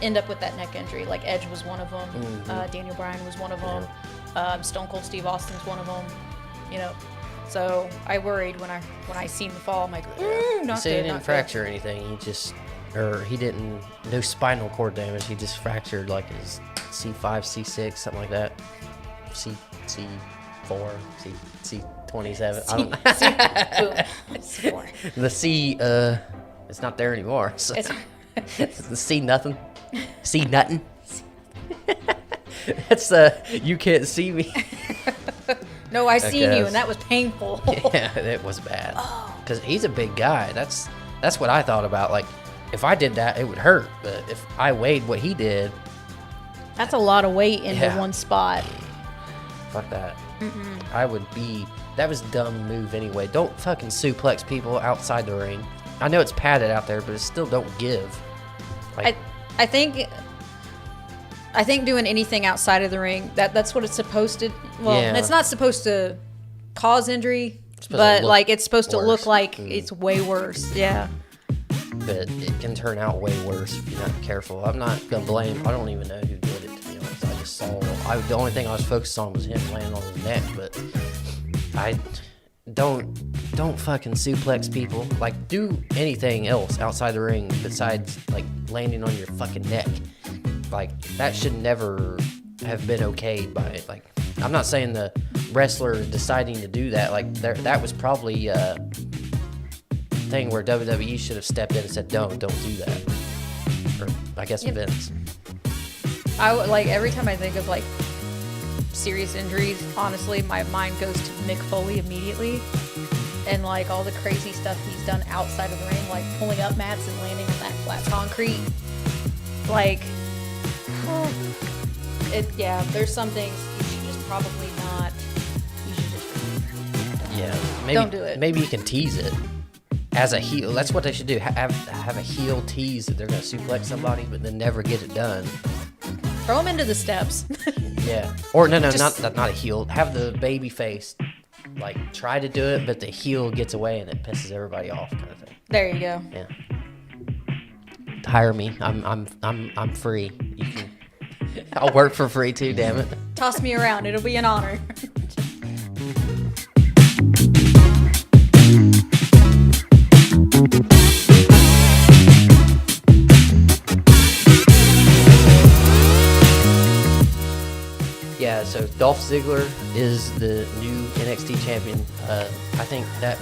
B: end up with that neck injury. Like Edge was one of them.
A: Mm-hmm.
B: Daniel Bryan was one of them. Stone Cold Steve Austin's one of them. You know, so I worried when I seen the fall. I'm like, not
A: See,
B: good.
A: he didn't
B: not
A: fracture anything. He didn't, no spinal cord damage. He just fractured like his C5, C6, something like that. C4, C27. I don't know.
B: C4.
A: The C, it's not there anymore. So. It's the C nothing. See nothing. That's you can't see me.
B: No, I seen you, and that was painful.
A: Yeah, it was bad. Because he's a big guy. That's what I thought about. Like, if I did that, it would hurt. But if I weighed what he did,
B: that's a lot of weight into
A: Yeah.
B: one spot.
A: fuck that. That was a dumb move anyway. Don't fucking suplex people outside the ring. I know it's padded out there, but it still don't give. Like,
B: I think doing anything outside of the ring, that's what it's supposed to. Well,
A: Yeah.
B: it's not supposed to cause injury,
A: supposed to
B: but
A: look
B: like it's supposed to look
A: worse.
B: like it's way worse. Yeah.
A: but it can turn out way worse if you're not careful. I'm not gonna blame. I don't even know who did it, to be honest. I just saw. The only thing I was focused on was him laying on his neck. But I don't fucking suplex people. Like, do anything else outside the ring besides like landing on your fucking neck. Like, that should never have been okayed by it. Like, I'm not saying the wrestler deciding to do that. Like, that was probably thing where WWE should have stepped in and said, don't do that. Or I guess Vince.
B: Like every time I think of like serious injuries, honestly, my mind goes to Mick Foley immediately, and like all the crazy stuff he's done outside of the ring, like pulling up mats and landing on that flat concrete. Like, there's some things you should just probably not. You should just
A: Yeah, maybe,
B: don't do it.
A: Maybe you can tease it as a heel. That's what they should do. Have a heel tease that they're gonna suplex somebody, but then never get it done.
B: throw him into the steps.
A: Yeah. Or no, not a heel. Have the baby face like try to do it, but the heel gets away and it pisses everybody off, kind of thing.
B: There you go.
A: Yeah. hire me. I'm free. You can. I'll work for free too. Damn it.
B: Toss me around. It'll be an honor.
A: Yeah, so Dolph Ziggler is the new NXT champion. I think that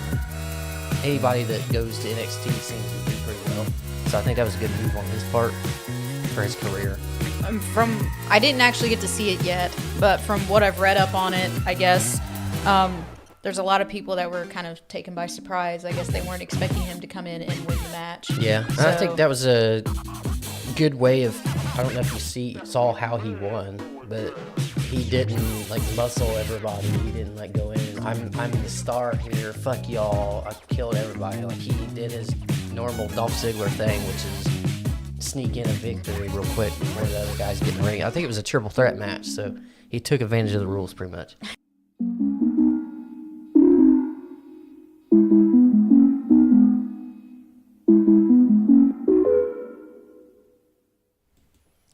A: anybody that goes to NXT seems to do pretty well. So I think that was a good move on his part for his career.
B: I didn't actually get to see it yet, but from what I've read up on it, I guess there's a lot of people that were kind of taken by surprise. I guess they weren't expecting him to come in and win the match.
A: Yeah,
B: So,
A: I think that was a good way of. I don't know if you saw how he won, but he didn't like muscle everybody. He didn't like go in. I'm the star here. Fuck y'all. I killed everybody. Like he did his normal Dolph Ziggler thing, which is sneak in a victory real quick before the other guys get in the ring. I think it was a triple threat match, so he took advantage of the rules pretty much.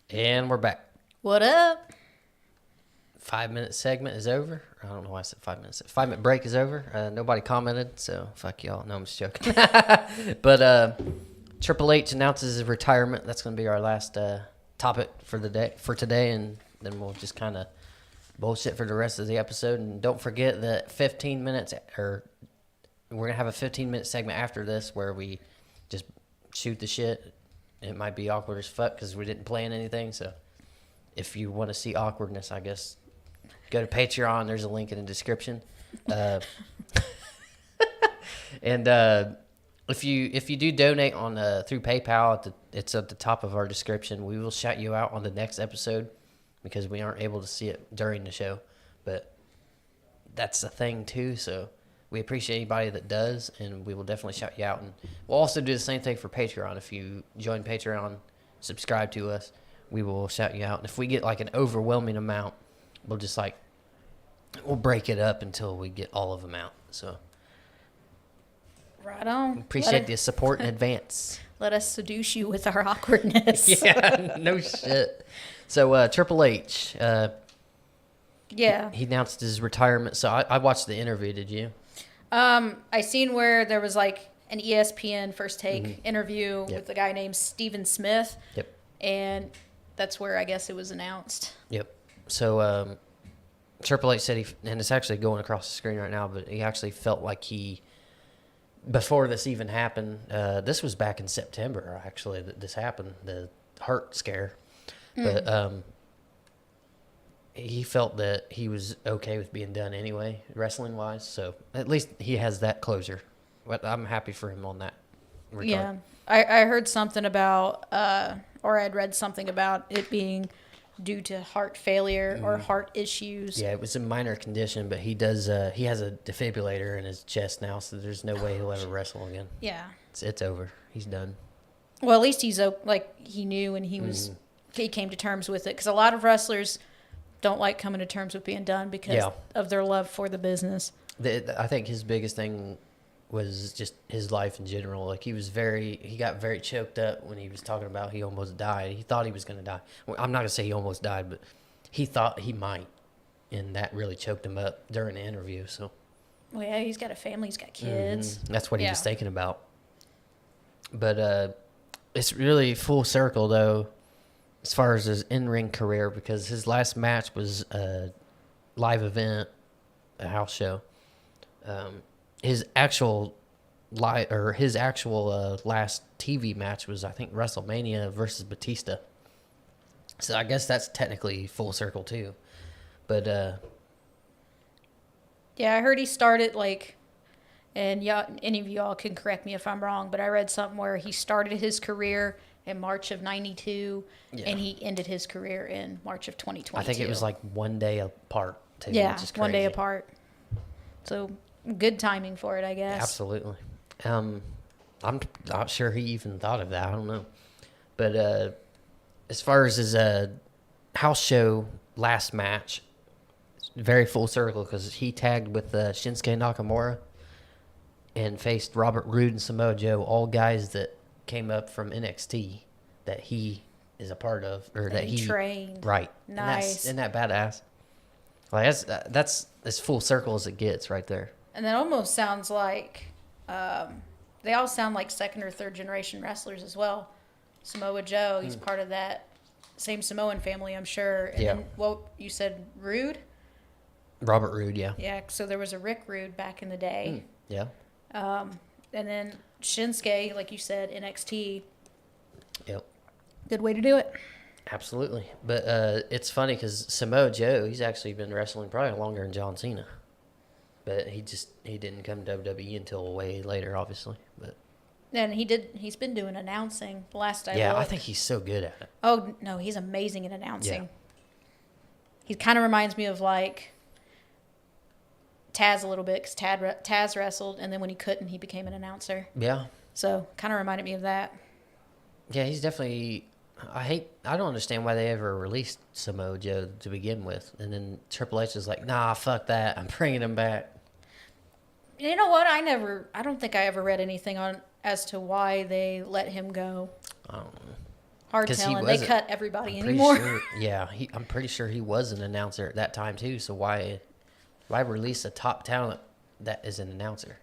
A: And we're back.
B: What up?
A: 5-minute segment is over. I don't know why I said 5 minutes. 5-minute break is over. Nobody commented, so fuck y'all. No, I'm just joking. But Triple H announces his retirement. That's going to be our last topic for today, and then we'll just kind of bullshit for the rest of the episode. And don't forget that 15 minutes, or we're going to have a 15-minute segment after this where we just shoot the shit. It might be awkward as fuck because we didn't plan anything. So if you want to see awkwardness, I guess go to Patreon. There's a link in the description. And if you do donate on through PayPal, it's at the top of our description. We will shout you out on the next episode because we aren't able to see it during the show. But that's a thing too. So we appreciate anybody that does, and we will definitely shout you out. And we'll also do the same thing for Patreon. If you join Patreon, subscribe to us, we will shout you out. And if we get like an overwhelming amount, we'll just we'll break it up until we get all of them out. So
B: Right on.
A: appreciate the support in advance.
B: Let us seduce you with our awkwardness.
A: Yeah, no shit. So Triple H,
B: Yeah.
A: he announced his retirement. So I watched the interview. Did you?
B: I seen where there was like an ESPN First Take interview
A: Yep.
B: with a guy named Steven Smith.
A: Yep.
B: And that's where I guess it was announced.
A: Yep. So Triple H said and it's actually going across the screen right now, but he actually felt like before this even happened, this was back in September actually that this happened, the heart scare. But he felt that he was okay with being done anyway, wrestling wise. So at least he has that closure. But I'm happy for him on that regard.
B: Yeah. I heard something about, or I'd read something about it being due to heart failure or heart issues.
A: Yeah, it was a minor condition, but he has a defibrillator in his chest now, so there's no way he'll ever wrestle again.
B: Yeah.
A: It's over. He's done.
B: Well, at least he's like he knew and he came to terms with it. Because a lot of wrestlers don't like coming to terms with being done because of their love for the business.
A: I think his biggest thing was just his life in general. Like he got very choked up when he was talking about he almost died. He thought he was going to die. Well, I'm not going to say he almost died, but he thought he might, and that really choked him up during the interview. So,
B: Well, yeah, he's got a family, he's got kids.
A: that's what he was
B: Yeah.
A: thinking about. But it's really full circle though, as far as his in-ring career, because his last match was a live event, a house show. His actual last TV match was, I think, WrestleMania versus Batista. So I guess that's technically full circle too. But
B: Yeah, I heard he started and any of y'all can correct me if I'm wrong, but I read something where he started his career in March of '92, and he ended his career in March of 2022.
A: I think it was like 1 day apart too.
B: Yeah,
A: which is
B: 1 day
A: crazy.
B: apart. So good timing for it, I guess.
A: Absolutely. I'm not sure he even thought of that. I don't know. But as far as his house show last match, very full circle because he tagged with Shinsuke Nakamura and faced Robert Roode and Samoa Joe, all guys that came up from NXT that he is a part of, or that
B: he trained.
A: Right.
B: Nice.
A: Isn't that badass? Like that's as full circle as it gets right there.
B: And that almost sounds like they all sound like second or third generation wrestlers as well. Samoa Joe, he's part of that same Samoan family, I'm sure. And then what you said, Rude?
A: Robert Roode, yeah.
B: Yeah, so there was a Rick Rude back in the day.
A: Yeah.
B: And then Shinsuke, like you said, NXT.
A: Yep.
B: Good way to do it.
A: Absolutely. But it's funny because Samoa Joe, he's actually been wrestling probably longer than John Cena. But he didn't come to WWE until way later, obviously. But
B: And he's been doing announcing the last I
A: yeah,
B: looked.
A: I think he's so good at it.
B: Oh, no, he's amazing at announcing.
A: Yeah.
B: He kind of reminds me of like Taz a little bit because Taz wrestled, and then when he couldn't, he became an announcer.
A: Yeah.
B: So kind of reminded me of that.
A: Yeah, he's definitely. I don't understand why they ever released Samoa Joe to begin with, and then Triple H is like, "Nah, fuck that. I'm bringing him back."
B: You know what? I don't think I ever read anything on as to why they let him go.
A: I don't know.
B: Hard
A: 'Cause he
B: telling. They
A: wasn't-
B: cut everybody
A: I'm pretty
B: anymore.
A: Sure, yeah, I'm pretty sure he was an announcer at that time too. So why release a top talent that is an announcer?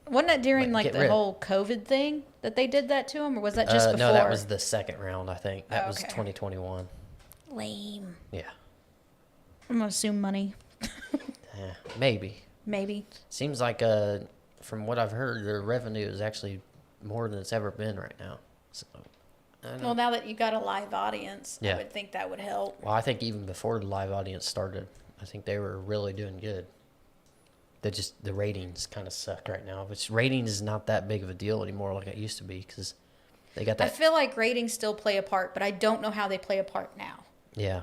B: Wasn't that during
A: Like,
B: like
A: get
B: the
A: rid-
B: whole COVID thing that they did that to him, or was that just before?
A: No, that was the second round. I think that
B: Oh,
A: was
B: okay.
A: 2021.
B: Lame.
A: Yeah,
B: I'm gonna assume money.
A: maybe.
B: Maybe.
A: Seems like from what I've heard, their revenue is actually more than it's ever been right now. So, I don't know.
B: Well, now that you got a live audience,
A: Yeah.
B: I would think that would help.
A: Well, I think even before the live audience started, I think they were really doing good. The ratings kind of suck right now, which ratings is not that big of a deal anymore like it used to be because they got
B: I
A: that.
B: feel like ratings still play a part, but I don't know how they play a part now.
A: Yeah,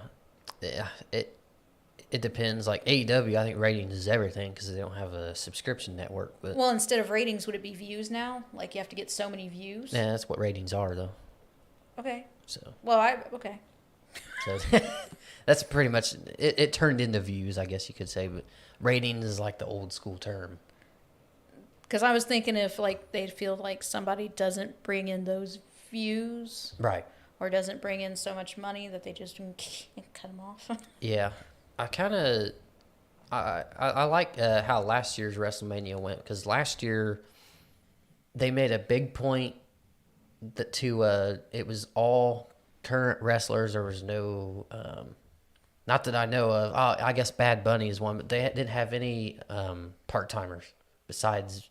A: it depends. Like AEW, I think ratings is everything because they don't have a subscription network. But
B: Well, instead of ratings, would it be views now? Like you have to get so many views?
A: yeah, that's what ratings are though.
B: Okay.
A: So
B: Okay.
A: that's pretty much it. It turned into views, I guess you could say, but ratings is like the old school term.
B: Because I was thinking if like they'd feel like somebody doesn't bring in those views
A: Right.
B: or doesn't bring in so much money that they just cut them off.
A: Yeah, I like how last year's WrestleMania went because last year they made a big point that it was all current wrestlers. There was no, not that I know of. Oh, I guess Bad Bunny is one, but they didn't have any part timers besides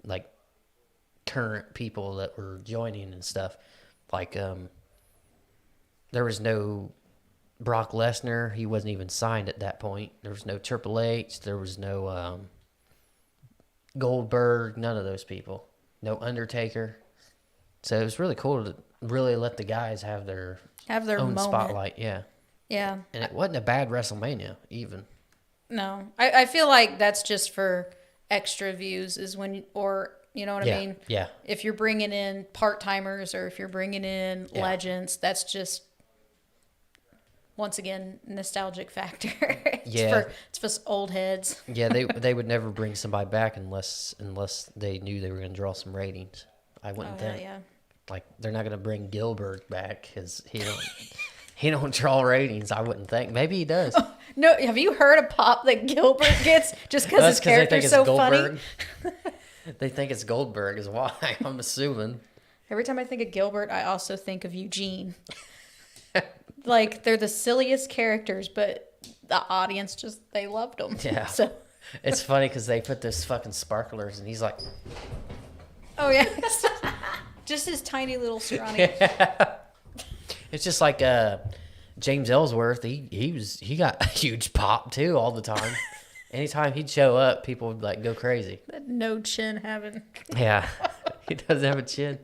A: like current people that were joining and stuff. Like there was no Brock Lesnar. He wasn't even signed at that point. There was no Triple H. There was no Goldberg. None of those people. No Undertaker. So it was really cool to really let the guys have their
B: Have their
A: own
B: moment.
A: spotlight. Yeah.
B: Yeah.
A: And it wasn't a bad WrestleMania even.
B: No. I feel like that's just for extra views is when, or, you know what I mean?
A: Yeah.
B: If you're bringing in part-timers or if you're bringing in
A: Yeah.
B: legends, that's just, once again, nostalgic factor.
A: Yeah.
B: It's for old heads.
A: Yeah, they would never bring somebody back unless they knew they were going to draw some ratings. I wouldn't think.
B: Yeah.
A: Like they're not going to bring Gilbert back because he don't draw ratings. I wouldn't think. Maybe he does.
B: No, have you heard a pop that Gilbert gets just because his character's so funny?
A: They think it's Goldberg is why, I'm assuming.
B: Every time I think of Gilbert, I also think of Eugene. Like, they're the silliest characters, but the audience they loved them.
A: Yeah.
B: So,
A: It's funny because they put those fucking sparklers and he's like,
B: oh, yeah. Just his tiny little scrawny.
A: it's just like James Ellsworth. He got a huge pop too all the time. Anytime he'd show up, people would like go crazy.
B: That no chin having.
A: Yeah, he doesn't have a chin.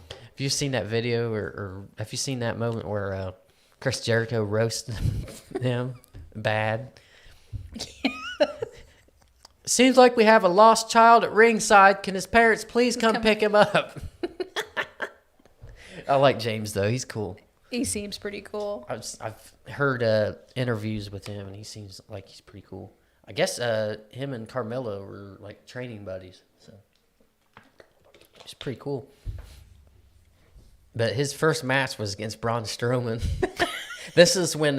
A: Have you seen that video or have you seen that moment where Chris Jericho roasted him bad? Seems like we have a lost child at ringside. Can his parents please come pick him up? I like James though. He's cool.
B: He seems pretty cool.
A: I've heard interviews with him and he seems like he's pretty cool. I guess him and Carmelo were like training buddies, so it's pretty cool. But his first match was against Braun Strowman. This is when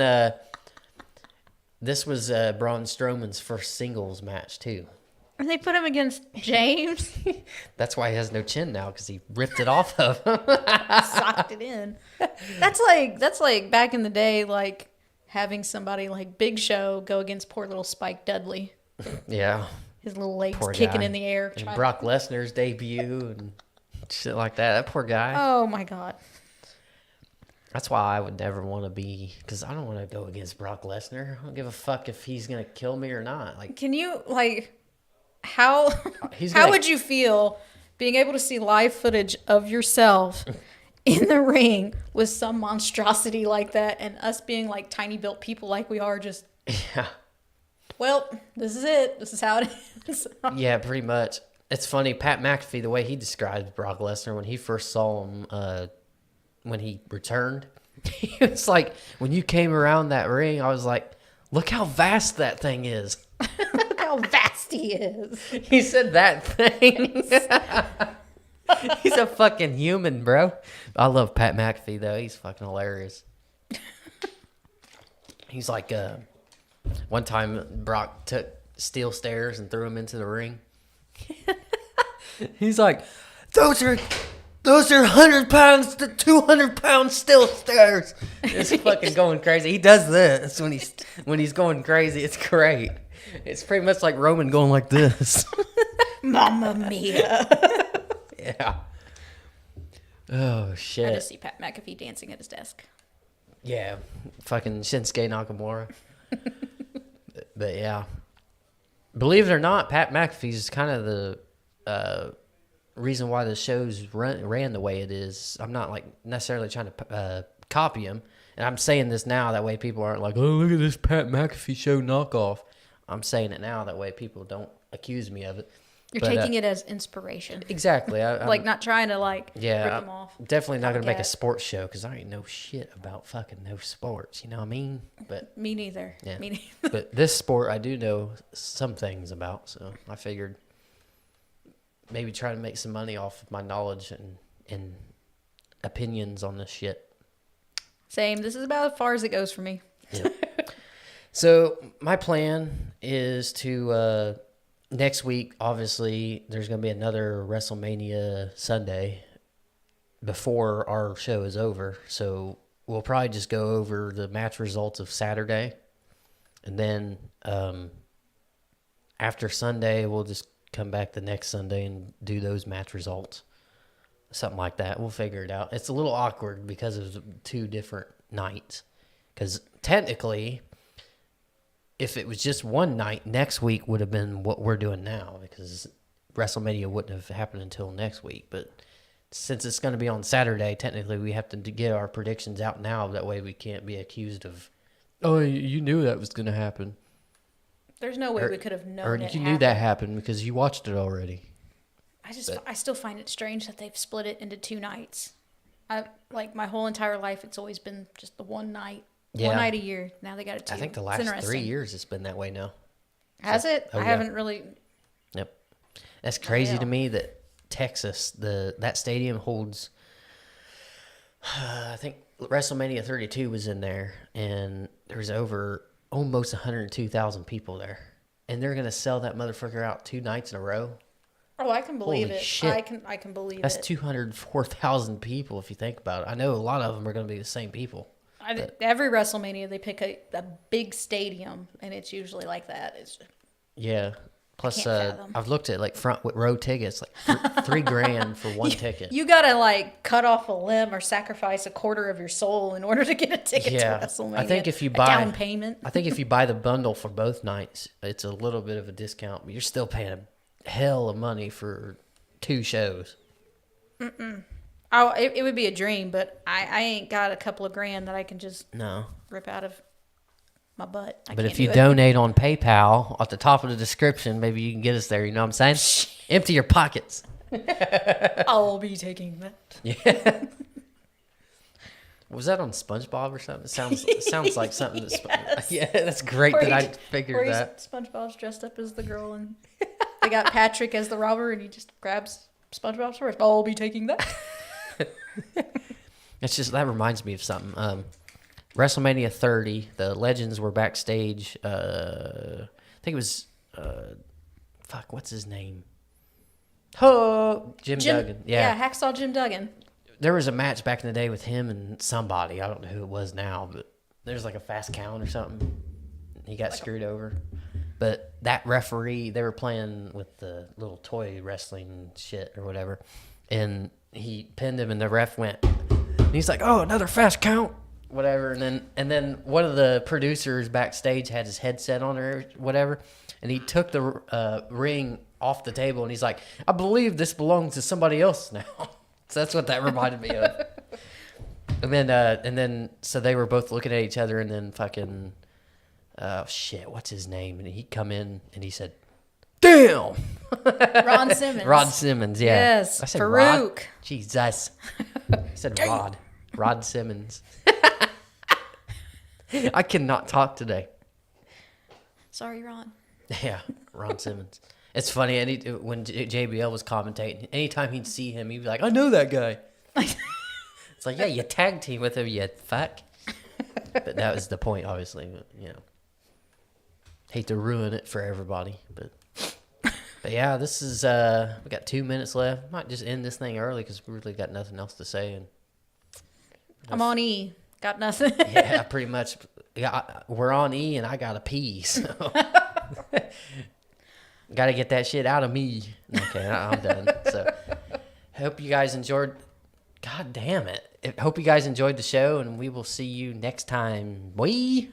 A: this was Braun Strowman's first singles match too.
B: And they put him against James.
A: That's why he has no chin now, because he ripped it off of him.
B: Socked it in. That's like back in the day, like having somebody like Big Show go against poor little Spike Dudley.
A: Yeah.
B: His little legs
A: Poor
B: kicking
A: guy.
B: in the air.
A: And Brock Lesnar's debut and shit like that. That poor guy.
B: Oh my God.
A: That's why I would never want to be, because I don't want to go against Brock Lesnar. I don't give a fuck if he's going to kill me or not. Like,
B: Can you, like, how
A: gonna-
B: would you feel being able to see live footage of yourself in the ring with some monstrosity like that, and us being like tiny built people like we are, just,
A: yeah.
B: well, this is it. This is how it is.
A: Yeah, pretty much. It's funny, Pat McAfee, the way he described Brock Lesnar when he first saw him, when he returned, he was like, when you came around that ring, I was like, look how vast that thing is.
B: Look how vast he is.
A: He said that thing. He's a fucking human, bro. I love Pat McAfee, though. He's fucking hilarious. He's like, one time Brock took steel stairs and threw him into the ring. He's like, those are 100 pounds to 200 pound steel stairs. It's fucking going crazy. He does this when he's going crazy. It's great. It's pretty much like Roman going like this.
B: Mamma mia.
A: Yeah. Oh
B: I
A: shit.
B: just see Pat McAfee dancing at his desk.
A: Yeah. Fucking Shinsuke Nakamura. But yeah. Believe it or not, Pat McAfee's kind of the reason why the show's ran the way it is. I'm not like necessarily trying to copy him, and I'm saying this now that way people aren't like, oh, look at this Pat McAfee show knockoff. I'm saying it now that way people don't accuse me of it.
B: You're
A: But,
B: taking it as inspiration.
A: Exactly.
B: Like, not trying to, like,
A: yeah,
B: rip them off.
A: I'm definitely not gonna make a
B: Copycat.
A: sports show because I ain't know shit about fucking no sports. You know what I mean? But
B: Me neither.
A: yeah.
B: Me neither.
A: But this sport I do know some things about, so I figured maybe try to make some money off of my knowledge and opinions on this shit.
B: Same. This is about as far as it goes for me.
A: Yeah. So my plan is to next week, obviously, there's going to be another WrestleMania Sunday before our show is over. So we'll probably just go over the match results of Saturday. And then after Sunday, we'll just come back the next Sunday and do those match results. Something like that. We'll figure it out. It's a little awkward because of two different nights. Because technically, if it was just one night, next week would have been what we're doing now, because WrestleMania wouldn't have happened until next week. But since it's going to be on Saturday, technically we have to get our predictions out now. That way we can't be accused of, oh, you knew that was going to happen.
B: There's no way we could have known
A: Or
B: it
A: you knew that happened because you watched it already.
B: I still find it strange that they've split it into two nights. Like, my whole entire life, it's always been just the one night.
A: Yeah.
B: One night a year. Now they got it two.
A: I think the
B: It's
A: last 3
B: interesting.
A: years it's been that way now.
B: Has it?
A: Oh,
B: I
A: yeah.
B: haven't really.
A: Yep. That's crazy
B: hell.
A: to me that Texas, that stadium holds, I think WrestleMania 32 was in there, and there's over almost 102,000 people there. And they're going to sell that motherfucker out 2 nights in a row.
B: Oh, I can believe
A: Holy
B: it.
A: shit.
B: I can believe
A: That's
B: it.
A: 204,000 people if you think about it. I know a lot of them are going to be the same people.
B: Every WrestleMania, they pick a big stadium, and it's usually like that. It's
A: Yeah. Plus,
B: can't fathom.
A: I've looked at like front row tickets, like $3,000 for one ticket.
B: You gotta like cut off a limb or sacrifice a quarter of your soul in order to get a ticket
A: Yeah.
B: to WrestleMania.
A: I think if you
B: A
A: buy
B: down payment.
A: I think if you buy the bundle for both nights, it's a little bit of a discount, but you're still paying a hell of money for 2 shows.
B: Oh, it would be a dream, but I ain't got a couple of grand that I can just
A: No.
B: rip out of my butt. I
A: But
B: can't
A: if you
B: do it.
A: donate on PayPal at the top of the description, maybe you can get us there, you know what I'm saying? Empty your pockets.
B: I'll be taking that.
A: Yeah. Was that on SpongeBob or something? It sounds like something that's Yeah, that's great
B: Where
A: that I
B: he-
A: figured
B: where
A: that.
B: SpongeBob's dressed up as the girl, and they got Patrick as the robber, and he just grabs SpongeBob's purse. I'll be taking that.
A: It's just that reminds me of something. WrestleMania 30, the legends were backstage. I think it was what's his name? Jim Duggan.
B: Yeah, Hacksaw Jim Duggan.
A: There was a match back in the day with him and somebody. I don't know who it was now, but there's like a fast count or something. He got screwed over. But that referee, they were playing with the little toy wrestling shit or whatever, and he pinned him, and the ref went, and he's like, "Oh, another fast count." Whatever, and then one of the producers backstage had his headset on or whatever, and he took the ring off the table, and he's like, "I believe this belongs to somebody else now." So that's what that reminded me of. And then so they were both looking at each other, and then fucking what's his name? And he'd come in and he said, "Damn!"
B: Ron Simmons.
A: Rod Simmons, yeah.
B: Yes,
A: I said
B: Farouk.
A: Rod. Jesus. I said Rod. Rod Simmons. I cannot talk today.
B: Sorry, Ron.
A: Yeah, Ron Simmons. It's funny, when JBL was commentating, anytime he'd see him, he'd be like, "I know that guy." It's like, yeah, you tag team with him, you fuck. But that was the point, obviously. But, hate to ruin it for everybody, but yeah, this is we got 2 minutes left. Might just end this thing early because we really got nothing else to say. And
B: I'm on E. Got nothing.
A: yeah, pretty much. Yeah, we're on E, and I gotta pee. So gotta get that shit out of me. Okay, I'm done. So hope you guys enjoyed. God damn it! Hope you guys enjoyed the show, and we will see you next time. Boy.